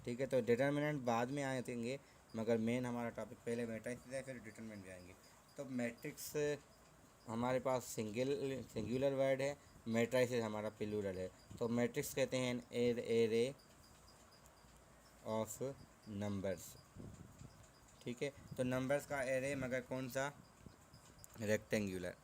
ठीक है। तो डिटर्मिनेंट बाद में आएंगे, मगर मेन हमारा टॉपिक पहले मैट्रिक्स है, फिर डिटर्मिनेंट भी आएंगे। तो मैट्रिक्स हमारे पास सिंगुलर वर्ड है, मैट्रिसेस हमारा प्लूरल है। तो मैट्रिक्स कहते हैं एरे ऑफ नंबर्स, ठीक है। तो नंबर्स का एरे, मगर कौन सा, रेक्टेंगुलर,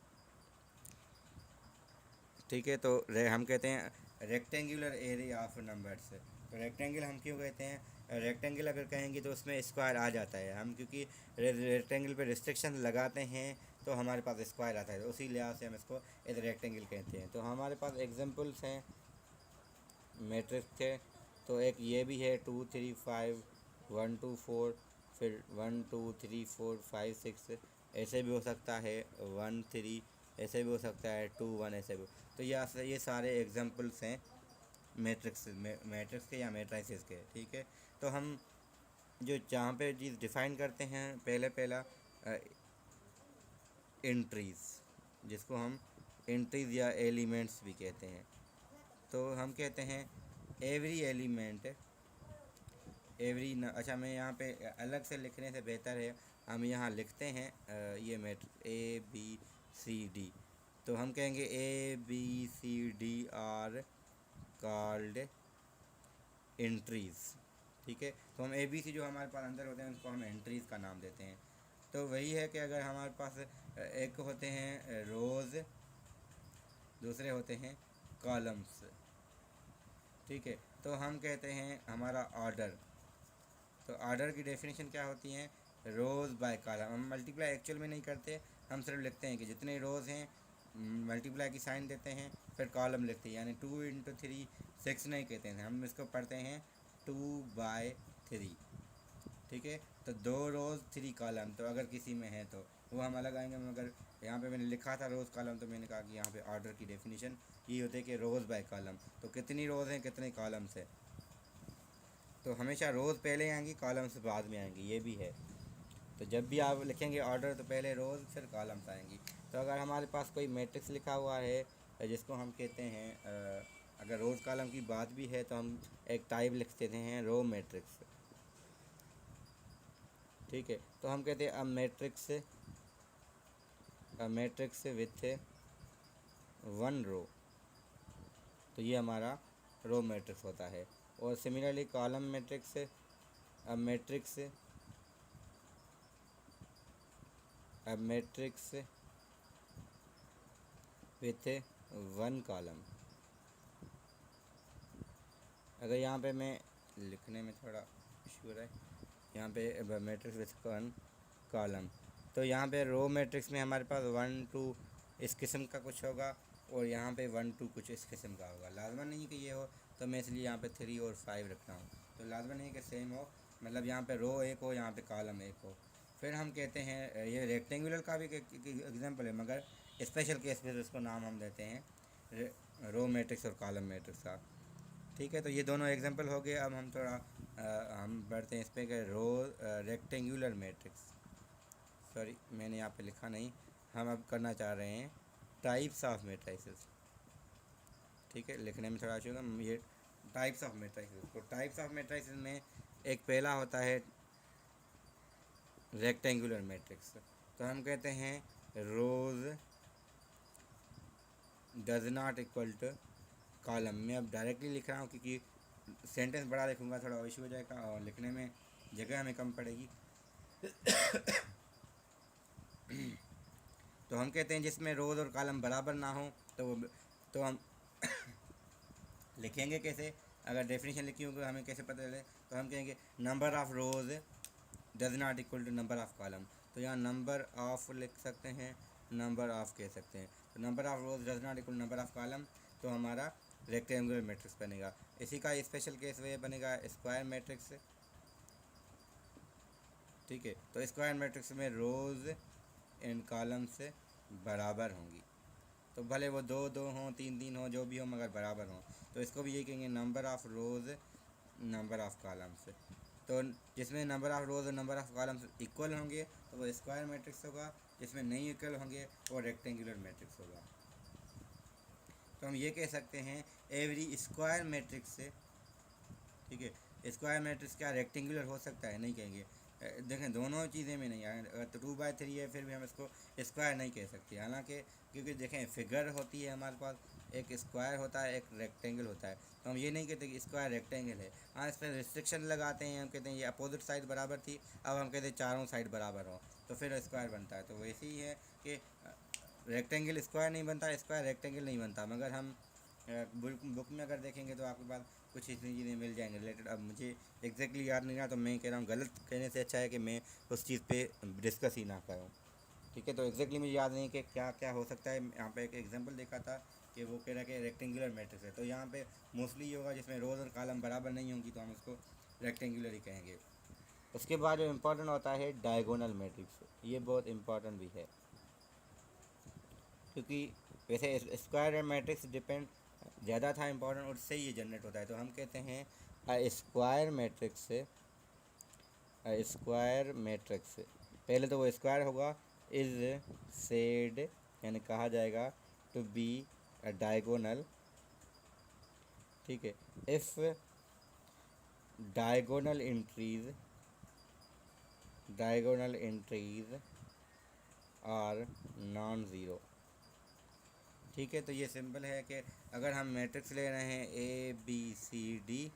ठीक है। तो हम कहते हैं रेक्टेंगुलर एरे ऑफ नंबर्स। तो रेक्टेंगल हम क्यों कहते हैं, रेक्टेंगल अगर कहेंगे तो उसमें स्क्वायर आ जाता है, हम क्योंकि रेक्टेंगल पे रिस्ट्रिक्शन लगाते हैं तो हमारे पास स्क्वायर आता है, तो उसी लिहाज से हम इसको एक रेक्टेंगल कहते हैं। तो हमारे पास एग्जांपल्स हैं मैट्रिक्स के। तो एक ये भी है 2 3 5 1 2 4, फिर 1 2 3 4 5 6, ऐसे भी हो सकता है 1 3, ऐसे भी हो सकता है 2 1, ऐसे भी। तो ये सारे एग्जांपल्स हैं मैट्रिक्स के या मैट्रिसेस के, ठीक है। तो हम जो जहाँ पे चीज़ डिफ़ाइन करते हैं, पहला एंट्रीज़, जिसको हम एंट्रीज़ या एलिमेंट्स भी कहते हैं। तो हम कहते हैं एवरी एलिमेंट, अच्छा, मैं यहाँ पे अलग से लिखने से बेहतर है हम यहाँ लिखते हैं ये matrix A B C D. तो हम कहेंगे A B C D are called entries, ठीक है। तो हम ए बी सी जो हमारे पास अंदर होते हैं उसको हम एंट्रीज़ का नाम देते हैं। तो वही है कि अगर हमारे पास एक होते हैं रोज़, दूसरे होते हैं कॉलम्स, ठीक है। तो हम कहते हैं हमारा ऑर्डर। तो ऑर्डर की डेफिनेशन क्या होती है, रोज़ बाय कॉलम। हम मल्टीप्लाई एक्चुअल में नहीं करते, हम सिर्फ लिखते हैं कि जितने रोज़ हैं मल्टीप्लाई की साइन देते हैं, फिर कॉलम लिखते हैं, यानी 2 इंटू 3 6 नहीं कहते हैं, हम इसको पढ़ते हैं 2/3, ठीक है। तो 2 रोज़ 3 कॉलम, तो अगर किसी में है तो वो हम अलग आएंगे, मगर यहाँ पे मैंने लिखा था रोज़ कॉलम, तो मैंने कहा कि यहाँ पे ऑर्डर की डेफिनेशन ये होती है कि रोज़ बाय कॉलम, तो कितनी रोज़ हैं कितने कॉलम्स है। तो हमेशा रोज़ पहले आएंगी, कॉलम्स बाद में आएंगी, ये भी है। तो जब भी आप लिखेंगे ऑर्डर तो पहले रोज़ फिर कॉलम्स आएंगी। तो अगर हमारे पास कोई मैट्रिक्स लिखा हुआ है जिसको हम कहते हैं अगर रोज़ कॉलम की बात भी है तो हम एक टाइप लिख देते हैं रो मैट्रिक्स, ठीक है। तो हम कहते हैं अ मैट्रिक्स विथ 1 रो, तो ये हमारा रो मैट्रिक्स होता है। और similarly column matrix, a matrix with 1 column. अगर यहाँ पे मैं लिखने में थोड़ा इशू है, यहाँ पे मैट्रिक्स विथ 1 कॉलम, तो यहाँ पे रो मैट्रिक्स में हमारे पास 1 2 इस किस्म का कुछ होगा, और यहाँ पे 1 2 कुछ इस किस्म का होगा। लाजमन नहीं कि ये हो, तो मैं इसलिए यहाँ पे 3 और 5 रखता हूँ। तो लाजमन नहीं कि सेम हो, मतलब यहाँ पे रो एक हो, यहाँ पे कॉलम एक हो। फिर हम कहते हैं ये रेक्टेंगुलर का भी एग्जांपल है, मगर स्पेशल केस पे इसको नाम हम देते हैं रो मैट्रिक्स और कॉलम मैट्रिक्स का, ठीक है। तो ये दोनों एग्जांपल हो गए। अब हम थोड़ा हम बढ़ते हैं इस पर कि रेक्टेंगुलर मैट्रिक्स, सॉरी मैंने यहाँ पे लिखा नहीं, हम अब करना चाह रहे हैं टाइप्स ऑफ मैट्रिसेस, ठीक है। लिखने में थोड़ा इशू होगा, ये टाइप्स ऑफ मैट्रिसेस। तो टाइप्स ऑफ मैट्रिसेस में एक पहला होता है रेक्टेंगुलर मैट्रिक्स। तो हम कहते हैं rows does not equal to column. मैं अब डायरेक्टली लिख रहा हूँ क्योंकि सेंटेंस बड़ा लिखूँगा थोड़ा इशू हो जाएगा और लिखने में जगह हमें कम पड़ेगी। तो हम कहते हैं जिसमें रोज़ और कॉलम बराबर ना हो तो हम लिखेंगे कैसे, अगर डेफिनेशन लिखी होगी हमें कैसे पता चले। तो हम कहेंगे number of rows does not equal to number of columns. तो यहाँ नंबर ऑफ़ लिख सकते हैं, नंबर ऑफ़ कह सकते हैं। तो number of rows does not equal number of columns, तो हमारा रेक्टेंगुलर मैट्रिक्स बनेगा। इसी का स्पेशल केस वे बनेगा स्क्वायर मैट्रिक्स, ठीक है। तो स्क्वायर मैट्रिक्स में रोज़ एंड कॉलम से बराबर होंगी, तो भले वो 2 2 हों 3 3 हों जो भी हो, मगर बराबर हों। तो इसको भी यही कहेंगे number of rows number of columns. तो जिसमें नंबर ऑफ़ रोज़ और नंबर ऑफ़ कॉलम्स इक्वल होंगे तो वो स्क्वायर मैट्रिक्स होगा, जिसमें नहीं इक्वल होंगे वो रेक्टेंगुलर मैट्रिक्स होगा। तो हम ये कह सकते हैं एवरी स्क्वायर मैट्रिक्स से, ठीक है, स्क्वायर मैट्रिक्स क्या रेक्टेंगुलर हो सकता है? नहीं कहेंगे। देखें दोनों चीज़ें में नहीं आए, अगर तो 2/3 है फिर भी हम इसको स्क्वायर नहीं कह सकते, हालांकि क्योंकि देखें फिगर होती है हमारे पास, एक स्क्वायर होता है एक रेक्टेंगल होता है, तो हम ये नहीं कहते कि स्क्वायर रेक्टेंगल है। हाँ, इस पर रिस्ट्रिक्शन लगाते हैं, हम कहते हैं ये अपोजिट साइड बराबर थी, अब हम कहते हैं चारों साइड बराबर हो तो फिर स्क्वायर बनता है। तो वैसे ही है कि रेक्टेंगल स्क्वायर नहीं बनता, स्क्वायर रेक्टेंगल नहीं बनता, मगर हम बुक में अगर देखेंगे तो आपके पास कुछ इतनी चीज़ें मिल जाएंगी रिलेटेड। अब मुझे एग्जैक्टली याद नहीं रहा, तो मैं कह रहा हूँ गलत कहने से अच्छा है कि मैं उस चीज़ पे डिस्कस ही ना करूँ। ठीक है, तो एग्जैक्टली मुझे याद नहीं कि क्या क्या हो सकता है। यहाँ पे एक एग्जांपल देखा था कि वो कह रहा है कि रेक्टेंगुलर मैट्रिक्स है, तो यहाँ पे मोस्टली ये होगा जिसमें रोज़ और कॉलम बराबर नहीं होंगी, तो हम उसको रेक्टेंगुलर ही कहेंगे। उसके बाद जो इम्पोर्टेंट होता है डायगोनल मैट्रिक्स, ये बहुत इम्पोर्टेंट भी है, क्योंकि वैसे स्क्वायर मैट्रिक्स डिपेंड ज़्यादा था इम्पोर्टेंट, उससे ही ये जनरेट होता है। तो हम कहते हैं स्क्वायर मैट्रिक्स, स्क्वायर मैट्रिक्स, पहले तो वो स्क्वायर होगा, इज सेड यानी कहा जाएगा टू बी अ डायगोनल। ठीक है, if diagonal entries are non zero. ठीक है, तो ये सिंपल है कि अगर हम मैट्रिक्स ले रहे हैं ए बी सी डी,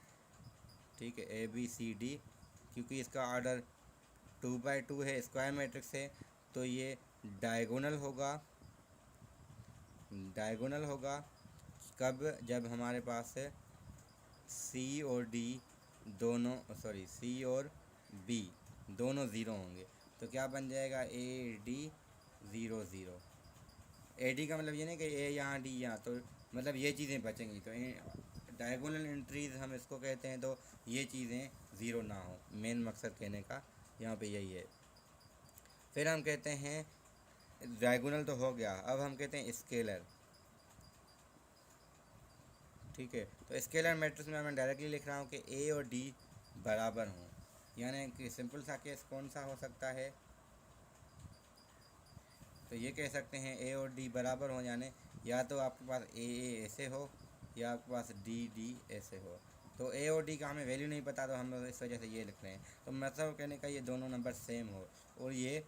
ठीक है ए बी सी डी, क्योंकि इसका ऑर्डर 2/2 है, स्क्वायर मैट्रिक्स है, तो ये डायगोनल होगा। डायगोनल होगा कब? जब हमारे पास सी और डी दोनों, सॉरी सी और बी दोनों ज़ीरो होंगे, तो क्या बन जाएगा? A D 0 0। ए डी का मतलब ये नहीं कि ए यहाँ डी यहाँ, तो मतलब ये चीज़ें बचेंगी। तो डायगोनल एंट्रीज हम इसको कहते हैं, तो ये चीज़ें ज़ीरो ना हो, मेन मकसद कहने का यहाँ पे यही है। फिर हम कहते हैं डायगोनल तो हो गया, अब हम कहते हैं स्केलर। ठीक है, तो स्केलर मैट्रिक्स में मैं डायरेक्टली लिख रहा हूँ कि ए और डी बराबर हों, यानी कि सिंपल सा केस कौन सा हो सकता है? तो ये कह सकते हैं ए और डी बराबर हो, यानी या तो आपके पास ए ऐसे हो या आपके पास डी डी ऐसे हो। तो ए और डी का हमें वैल्यू नहीं पता, तो हम लोग इस वजह से ये लिख रहे हैं। तो मतलब कहने का ये दोनों नंबर सेम हो, और ये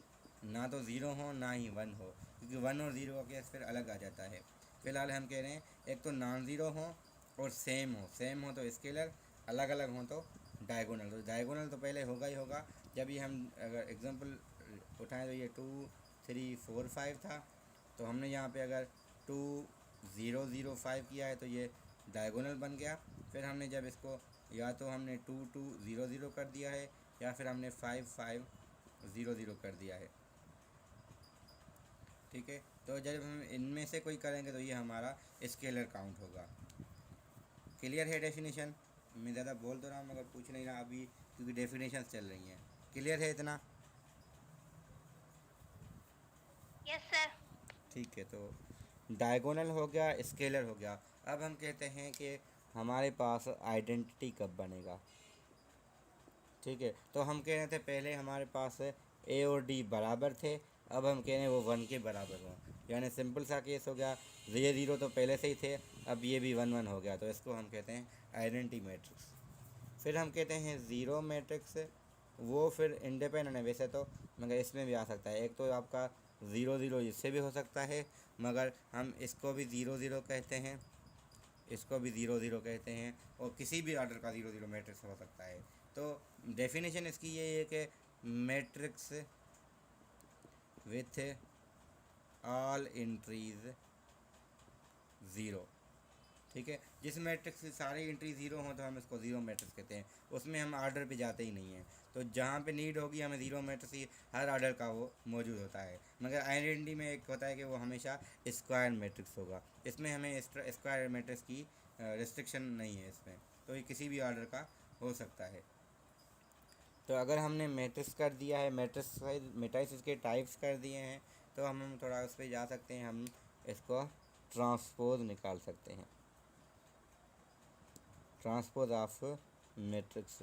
ना तो ज़ीरो हो ना ही वन हो, क्योंकि वन और ज़ीरो का केस फिर अलग आ जाता है। फ़िलहाल हम कह रहे हैं एक तो नॉन ज़ीरो हो और सेम हो तो स्केलर, अलग अलग हो तो डायगोनल। तो डायगोनल तो पहले होगा ही होगा, जब ये हम अगर एग्जांपल उठाएं तो ये 2 3 4 5 था, तो हमने यहाँ पे अगर 2 0 0 5 किया है तो ये डायगोनल बन गया। फिर हमने जब इसको या तो हमने 2 2 0 0 कर दिया है, या फिर हमने 5 5 0 0 कर दिया है। ठीक है, तो जब हम इनमें से कोई करेंगे तो ये हमारा स्केलर काउंट होगा। क्लियर है डेफिनेशन? मैं ज़्यादा बोल तो रहा हूँ मगर पूछ नहीं रहा अभी, क्योंकि डेफिनेशन चल रही हैं। क्लियर है इतना? Yes sir. ठीक है, तो डायगोनल हो गया, स्केलर हो गया। अब हम कहते हैं कि हमारे पास आइडेंटिटी कब बनेगा। ठीक है, तो हम कह रहे थे पहले हमारे पास ए और डी बराबर थे, अब हम कह रहे हैं वो वन के बराबर हों, यानी सिंपल सा केस हो गया, ये ज़ीरो तो पहले से ही थे, अब ये भी 1 1 हो गया, तो इसको हम कहते हैं आइडेंटिटी मैट्रिक्स। फिर हम कहते हैं ज़ीरो मैट्रिक्स, वो फिर इंडिपेंडेंट है वैसे तो, मगर इसमें भी आ सकता है। एक तो आपका 0 0 इससे भी हो सकता है, मगर हम इसको भी 0 0 कहते हैं, इसको भी 0 0 कहते हैं, और किसी भी ऑर्डर का 0 0 मैट्रिक्स हो सकता है। तो डेफिनेशन इसकी ये है कि matrix with all entries zero. ठीक है, जिस मैट्रिक्स की सारी एंट्री ज़ीरो हों तो हम इसको ज़ीरो मैट्रिक्स कहते हैं, उसमें हम आर्डर पे जाते ही नहीं हैं। तो जहाँ पे नीड होगी हमें ज़ीरो मैट्रिक्स ही हर आर्डर का वो मौजूद होता है, मगर आइडेंटिटी में एक होता है कि वो हमेशा स्क्वायर मैट्रिक्स होगा, इसमें हमें स्क्वायर मैट्रिक्स की रिस्ट्रिक्शन नहीं है इसमें, तो ये किसी भी आर्डर का हो सकता है। तो अगर हमने मैट्रिक्स कर दिया है, मैट्रिक्स इसके टाइप्स कर दिए हैं, तो हम थोड़ा उस पर जा सकते हैं, हम इसको ट्रांसपोज निकाल सकते हैं, ट्रांसपोज ऑफ मैट्रिक्स।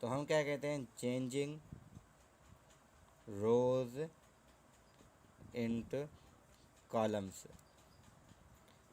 तो हम क्या कहते हैं? चेंजिंग रोज इंट कॉलम्स।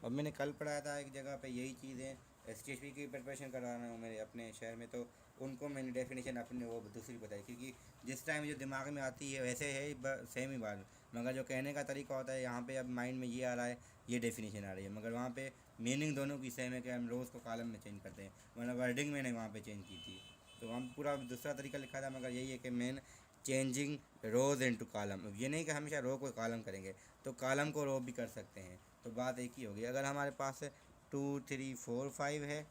अब मैंने कल पढ़ाया था एक जगह पे यही चीज़ें, STHP की प्रिपरेशन करवा रहा हूँ मेरे अपने शहर में, तो उनको मैंने डेफिनेशन अपने वो दूसरी बताई, क्योंकि जिस टाइम जो दिमाग में आती है वैसे है सेम ही बात, मगर जो कहने का तरीका होता है यहाँ पे अब माइंड में ये आ रहा है, ये डेफिनेशन आ रही है, मगर वहाँ पे मीनिंग दोनों की सेम है कि हम रोज़ को कॉलम में चेंज करते हैं, वरना वर्डिंग मैंने वहाँ पे चेंज की थी। तो हम पूरा दूसरा तरीका लिखा था, मगर यही है कि मेन चेंजिंग रोज़ इनटू कॉलम, ये नहीं कि हमेशा रो को कॉलम करेंगे, तो कॉलम को रो भी कर सकते हैं। तो बात एक ही होगी। अगर हमारे पास 2 3 4 5 है,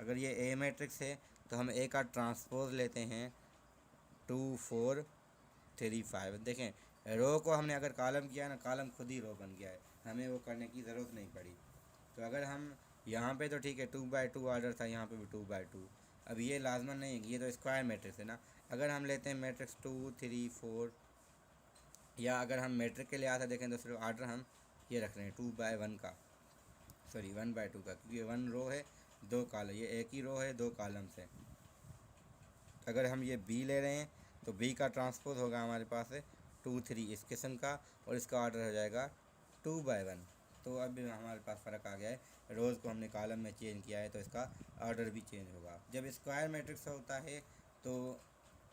अगर ये ए मैट्रिक्स है, तो हम ए का ट्रांसपोज लेते हैं 2 4 3 5। देखें रो को हमने अगर कॉलम किया ना, कॉलम खुद ही रो बन गया है, हमें वो करने की ज़रूरत नहीं पड़ी। तो अगर हम यहाँ पे तो ठीक है 2 बाई 2 ऑर्डर था, यहाँ पे भी 2 बाई 2। अब ये लाजमन नहीं है कि ये तो स्क्वायर मैट्रिक्स है ना। अगर हम लेते हैं मैट्रिक्स 2 3 4, या अगर हम मैट्रिक के लिए आता देखें तो सिर्फ ऑर्डर हम ये रख रहे हैं 2 बाई 1 का, सॉरी 1 बाई 2 का, क्योंकि 1 रो है 2 कॉलम, ये एक ही रो है 2 कॉलम्स है। अगर हम ये बी ले रहे हैं तो बी का ट्रांसपोज होगा हमारे पास है 2 3 इस किस्म का, और इसका ऑर्डर हो जाएगा 2 बाई 1। तो अब हमारे पास फ़र्क आ गया है, रोज़ को हमने कॉलम में चेंज किया है तो इसका ऑर्डर भी चेंज होगा। जब स्क्वायर मैट्रिक्स होता है तो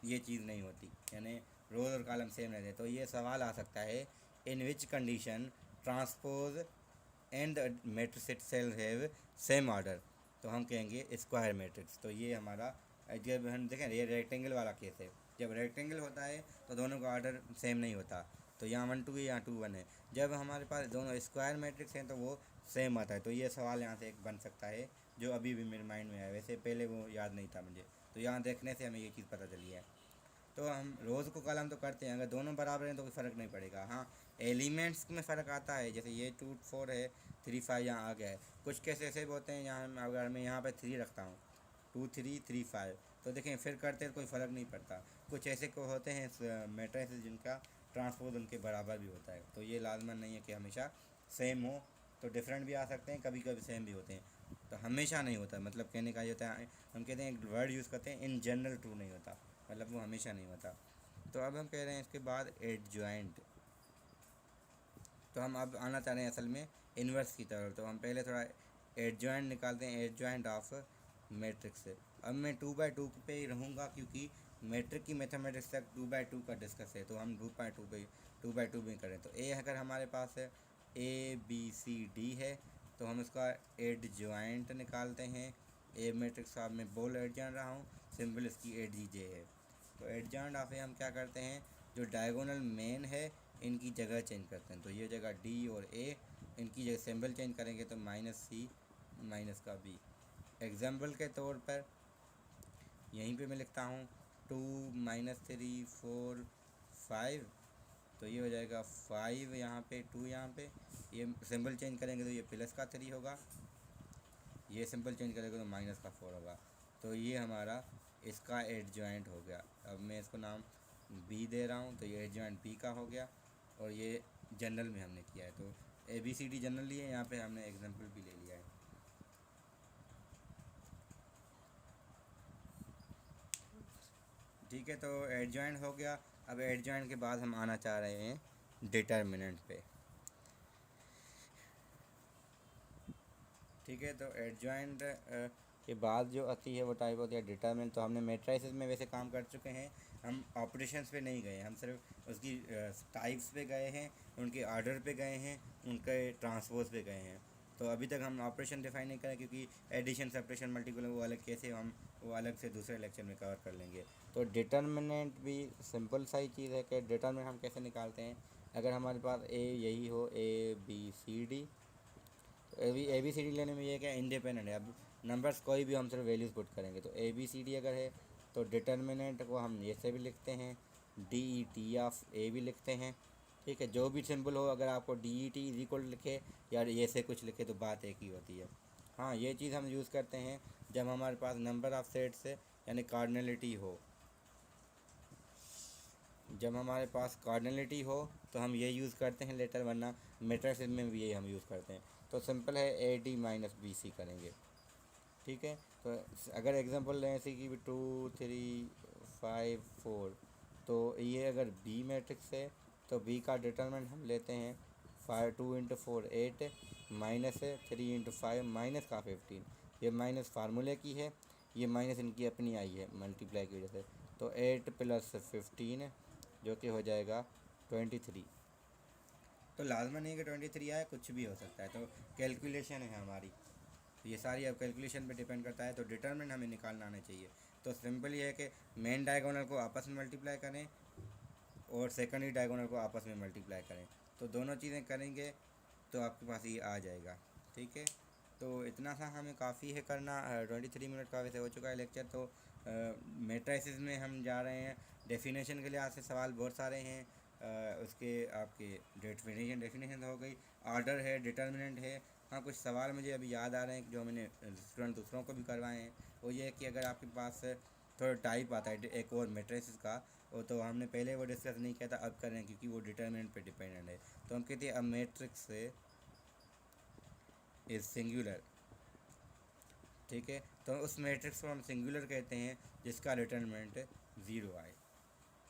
ये चीज़ नहीं होती, यानी रोज़ और कॉलम सेम रहते हैं। तो ये सवाल आ सकता है, in which condition transpose and the matrix itself have same order. तो हम कहेंगे स्क्वायर मैट्रिक्स। तो ये हमारा, जब हम देखें ये रेक्टेंगल वाला केस है, जब रेक्टेंगल होता है तो दोनों का ऑर्डर सेम नहीं होता, तो यहाँ 1 2 है, यहाँ 2 1 है। जब हमारे पास दोनों स्क्वायर मैट्रिक्स हैं तो वो सेम आता है। तो ये सवाल यहाँ से एक बन सकता है, जो अभी भी मेरे माइंड में है, वैसे पहले वो याद नहीं था मुझे, तो यहाँ देखने से हमें ये चीज़ पता चली है। तो हम रोज़ को कॉलम तो करते हैं, अगर दोनों बराबर हैं तो कोई फ़र्क नहीं पड़ेगा। हाँ, एलिमेंट्स में फ़र्क आता है, जैसे ये 2 4 है, 3 5 यहाँ आ गया है। कुछ केस ऐसे भी होते हैं यहाँ, अगर मैं यहाँ पे 3 रखता हूँ 2 3 3 5, तो देखें फिर करते तो कोई फ़र्क नहीं पड़ता। कुछ ऐसे को होते हैं मैट्रिसेस जिनका ट्रांसपोज उनके बराबर भी होता है, तो ये लाजमन नहीं है कि हमेशा सेम हो, तो डिफरेंट भी आ सकते हैं, कभी कभी सेम भी होते हैं, तो हमेशा नहीं होता। मतलब कहने का ये होता है, हम कहते हैं एक वर्ड यूज़ करते हैं, इन जनरल ट्रू नहीं होता, मतलब वो हमेशा नहीं होता। तो अब हम कह रहे हैं इसके बाद एडजॉइंट। तो हम अब आना चाह रहे हैं असल में इन्वर्स की तरफ। तो हम पहले थोड़ा एडजॉइंट निकालते हैं, एडजॉइंट ऑफ मैट्रिक्स से। अब मैं 2 बाई 2 पे ही रहूँगा, क्योंकि मैट्रिक की मैथमेटिक्स तक 2 बाई 2 का डिस्कस है, तो हम 2 बाई 2 पे 2 बाई 2 में करें। तो ए अगर हमारे पास है ABCD है, तो हम इसका एडजॉइंट निकालते हैं। ए मैट्रिक्स का मैं बोल एडजॉइंट रहा हूँ, सिंबल इसकी ADJ है। तो एडजॉइंट ऑफ ए हम क्या करते हैं, जो डायगोनल मेन है इनकी जगह चेंज करते हैं। तो ये जगह D और A, इनकी जगह सिंबल चेंज करेंगे तो -C का B। एग्जाम्पल के तौर पर यहीं पे मैं लिखता हूँ 2 -3 4 5, तो ये हो जाएगा 5 यहाँ पे, 2 यहाँ पे, ये सिंबल चेंज करेंगे तो ये प्लस का 3 होगा, ये सिंबल चेंज करेंगे तो माइनस का 4 होगा। तो ये हमारा इसका एडजॉइंट हो गया। अब मैं इसको नाम B दे रहा हूँ, तो ये एडजॉइंट B का हो गया, और ये जनरल में हमने किया है। तो ABCD जनरल लिए, यहाँ पे हमने एग्जांपल भी ले लिया है। ठीक है, तो एडजॉइंट हो गया। अब एडजॉइंट के बाद हम आना चाह रहे हैं डिटर्मिनेंट पे। ठीक है, तो एडजॉइंट के बाद जो आती है वो टाइप होती है डिटर्मिनेंट। तो हमने मैट्रिसेस में वैसे काम कर चुके हैं, हम ऑपरेशंस पे नहीं गए, हम सिर्फ उसकी टाइप्स पे गए हैं, उनके ऑर्डर पे गए हैं, उनके ट्रांसपोज पे गए हैं। तो अभी तक हम ऑपरेशन डिफाइन नहीं करें, क्योंकि एडिशन सब्ट्रैक्शन मल्टीपल वो अलग कैसे, हम वो अलग से दूसरे लेक्चर में कवर कर लेंगे। तो डिटर्मिनेंट भी सिंपल सा ही चीज़ है कि डिटर्मिनेंट हम कैसे निकालते हैं। अगर हमारे पास यही हो ABCD, तो ABCD लेने में ये क्या इंडिपेंडेंट है। अब नंबर्स कोई भी हम सिर्फ वैल्यूज़ पुट करेंगे, तो ABCD अगर है तो डिटर्मिनेंट को हम ऐसे भी लिखते हैं, DET ऑफ A भी लिखते हैं। ठीक है, जो भी सिंबल हो, अगर आपको DET इज इक्वल लिखे या ऐसे कुछ लिखे तो बात एक ही होती है। हाँ, ये चीज़ हम यूज़ करते हैं जब हमारे पास नंबर ऑफ सेट्स है, यानी कार्डिनलिटी हो। जब हमारे पास कार्डिनलिटी हो तो हम ये यूज़ करते हैं लेटर, वरना मैट्रिसेस में भी ये हम यूज़ करते हैं। तो सिंपल है AD - BC करेंगे। ठीक है, तो अगर एग्जांपल लें ऐसे कि 2 3 5 4, तो ये अगर B मैट्रिक्स है तो B का डिटरमिनेंट हम लेते हैं 2 × 4 8 -3 × 5 -15। ये माइनस फार्मूले की है, ये माइनस इनकी अपनी आई है मल्टीप्लाई की वजह से। तो 8 + 15 जो कि हो जाएगा 23। तो लाजमन नहीं कि 23 आए, कुछ भी हो सकता है। तो कैलकुलेशन है हमारी, तो ये सारी अब कैलकुलेशन पे डिपेंड करता है। तो डिटरमिनेंट हमें निकालना आना चाहिए। तो सिंपल ये है कि मेन डायगोनल को आपस में मल्टीप्लाई करें और सेकेंडरी डायगोनल को आपस में मल्टीप्लाई करें। तो दोनों चीज़ें करेंगे तो आपके पास ये आ जाएगा। ठीक है, तो इतना सा हमें काफ़ी है करना। 23 मिनट का वैसे हो चुका है लेक्चर। तो मैट्रिसेस में हम जा रहे हैं। डेफिनेशन के लिए आपसे सवाल बहुत सारे हैं। उसके आपके डेफिनेशन हो गई, ऑर्डर है, डिटर्मिनेंट है। हाँ, कुछ सवाल मुझे अभी याद आ रहे हैं जो मैंने स्टूडेंट दूसरों को भी करवाए हैं। वो ये है कि अगर आपके पास थोड़ा टाइप आता है एक और मैट्रिसेस का, वो तो हमने पहले वो डिस्कस नहीं किया था, अब कर रहे हैं क्योंकि वो डिटर्मिनेंट पे डिपेंडेंट है। तो हम कहते हैं अ मैट्रिक्स इज सिंगुलर। ठीक है, तो उस मैट्रिक्स को हम सिंगुलर कहते हैं जिसका डिटर्मिनेंट 0 आए,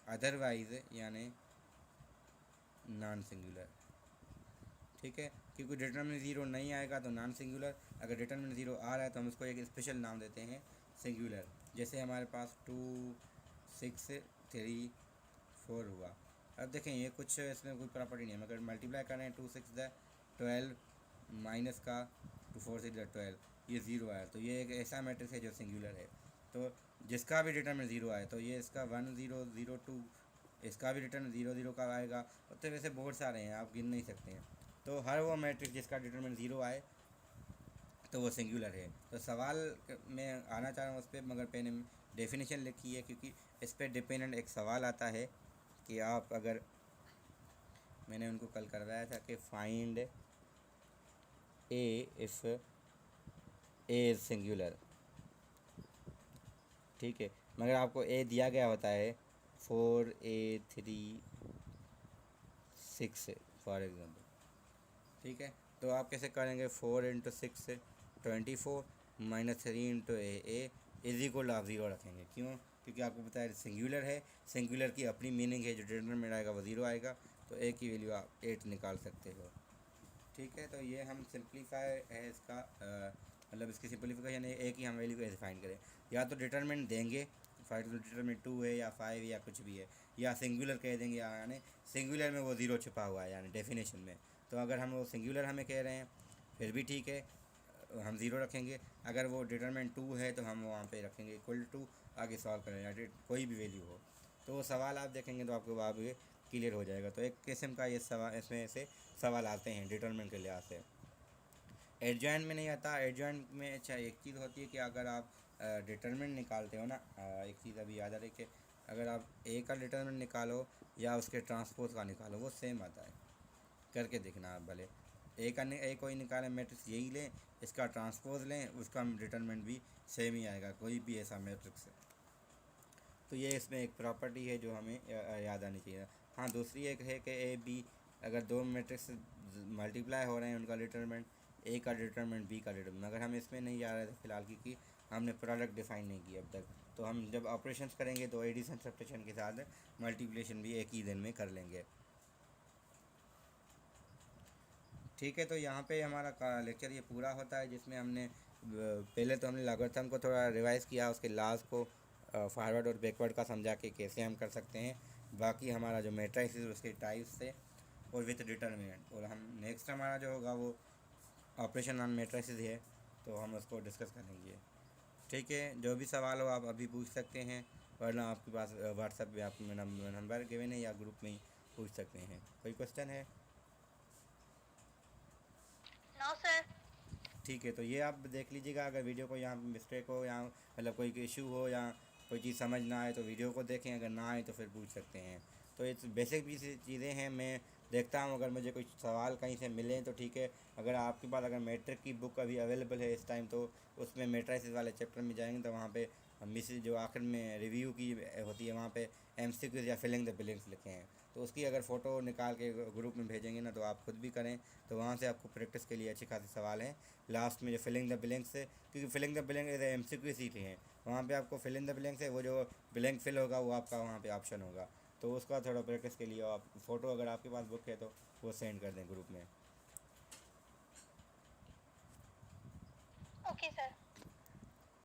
अदरवाइज यानी नॉन सिंगुलर। ठीक है, क्योंकि डिटर्मिनेंट 0 नहीं आएगा तो नॉन सिंगुलर, अगर डिटर्मिनेंट 0 आ रहा है तो हम उसको एक स्पेशल नाम देते हैं सिंगुलर। जैसे हमारे पास 2 6 3 4 हुआ। अब देखें ये कुछ इसमें कोई प्रॉपर्टी नहीं है, अगर मल्टीप्लाई करें 2 6 12 माइनस का 2 4 6 12, ये 0 आया, तो ये एक ऐसा मैट्रिक्स है जो सिंगुलर है। तो जिसका भी डिटर्मिनेंट 0 आए, तो ये इसका 1 0 0 2, इसका भी रिटर्न 0 0 का आएगा। तो वैसे बहुत सारे हैं, आप गिन नहीं सकते हैं। तो हर वो मैट्रिक्स जिसका डिटर्मिनेंट 0 आए तो वो सिंगुलर है। तो सवाल मैं आना चाह रहा हूँ उस पर, मगर मैंने डेफिनेशन लिखी है क्योंकि इस पर डिपेंडेंट एक सवाल आता है कि आप अगर, मैंने उनको कल करवाया था कि find A if A is singular. ठीक है, मगर आपको ए दिया गया होता है 4 a 3 6 फॉर एग्ज़ाम्पल। ठीक है, तो आप कैसे करेंगे? 4 × 6 24 -3 × ए इज इक्वल आप 0 रखेंगे। क्यों? क्योंकि आपको पता है सिंगुलर है, सिंगुलर की अपनी मीनिंग है, जो डिटरमिनेंट आएगा वो 0 आएगा। तो ए की वैल्यू आप 8 निकाल सकते हो। ठीक है, तो ये हम सिंप्लीफाई है इसका, मतलब इसकी सिंप्लीफिकेशन है, ए की हम वैल्यू कैसे फाइंड करें। या तो डिटरमिनेंट देंगे, फाइव डिटरमिनेंट 2 है या 5 या कुछ भी है, या सिंगुलर कह देंगे, यानी सिंगुलर में वो 0 छुपा हुआ है यानी डेफिनेशन में। तो अगर हम वो सिंगुलर हमें कह रहे हैं फिर भी ठीक है, हम 0 रखेंगे। अगर वो डिटरमिनेंट 2 है तो हम वहाँ पे रखेंगे इक्वल टू, आगे सॉल्व करें या कोई भी वैल्यू हो। तो वो सवाल आप देखेंगे तो आपको आगे क्लियर हो जाएगा। तो एक किस्म का ये सवाल, इसमें से सवाल आते हैं डिटरमिनेंट के लिहाज से। एडजॉइंट में नहीं आता। एडजॉइंट में अच्छा एक चीज़ होती है कि अगर आप डिटरमिनेंट निकालते हो ना, एक चीज़ अभी याद आ रही कि अगर आप ए का डिटरमिनेंट निकालो या उसके ट्रांसपोज का निकालो, वो सेम आता है। करके देखना आप भले, ए कोई निकालें मैट्रिक्स यही लें, इसका ट्रांसपोज लें, उसका डिटरमिनेंट भी सेम ही आएगा, कोई भी ऐसा मैट्रिक्स है। तो ये इसमें एक प्रॉपर्टी है जो हमें याद आनी चाहिए। हाँ, दूसरी एक है कि ए बी, अगर दो मैट्रिक्स मल्टीप्लाई हो रहे हैं, उनका डिटरमिनेंट ए का डिटरमिनेंट बी का डिटरमिनेंट, मगर हम इसमें नहीं जा रहे थे फ़िलहाल क्योंकि हमने प्रोडक्ट डिफ़ाइन नहीं किया अब तक। तो हम जब ऑपरेशंस करेंगे तो एडिशन सब्ट्रैक्शन के साथ मल्टीप्लिकेशन भी एक ही दिन में कर लेंगे। ठीक है, तो यहाँ पे हमारा लेक्चर ये पूरा होता है, जिसमें हमने पहले तो हमने लॉगरिथम को थोड़ा रिवाइज़ किया, उसके लाज को फॉरवर्ड और बैकवर्ड का समझा के कैसे हम कर सकते हैं। बाकी हमारा जो मैट्रिक्स उसके टाइप्स से और विथ डिटर्मिनेंट, और हम नेक्स्ट हमारा जो होगा वो ऑपरेशन ऑन मैट्रिक्स है, तो हम उसको डिस्कस करेंगे। ठीक है, जो भी सवाल हो आप अभी पूछ सकते हैं, वरना आपके पास व्हाट्सएप पे आप नंबर गिवन है या ग्रुप में ही पूछ सकते हैं। कोई क्वेश्चन है? No, sir. ठीक है, तो ये आप देख लीजिएगा। अगर वीडियो को यहाँ मिस्टेक हो या मतलब कोई इशू हो या कोई चीज़ समझ ना आए तो वीडियो को देखें, अगर ना आए तो फिर पूछ सकते हैं। तो ये बेसिक भी चीज़ें हैं, मैं देखता हूँ अगर मुझे कोई सवाल कहीं से मिलें तो ठीक है। अगर आपके पास अगर मैट्रिक की बुक अभी अवेलेबल है इस टाइम, तो उसमें मैट्रिक्स वाले चैप्टर में जाएंगे तो वहाँ पे मिस जो आखिर में रिव्यू की होती है वहाँ पे MCQs या फिलिंग द ब्लैंक्स लिखे हैं, तो उसकी अगर फ़ोटो निकाल के ग्रुप में भेजेंगे ना तो आप खुद भी करें, तो वहाँ से आपको प्रैक्टिस के लिए अच्छे खासे सवाल हैं। लास्ट में जो फिलिंग द ब्लैंक्स है, क्योंकि filling the blank MCQ seat हैं, वहाँ पे आपको फिलिंग द ब्लैंक्स है, वो जो ब्लैंक फिल होगा वो आपका वहाँ पे ऑप्शन होगा। तो उसका थोड़ा प्रैक्टिस के लिए आप फ़ोटो अगर आपके पास बुक है तो वो सेंड कर दें ग्रुप में। Okay, sir.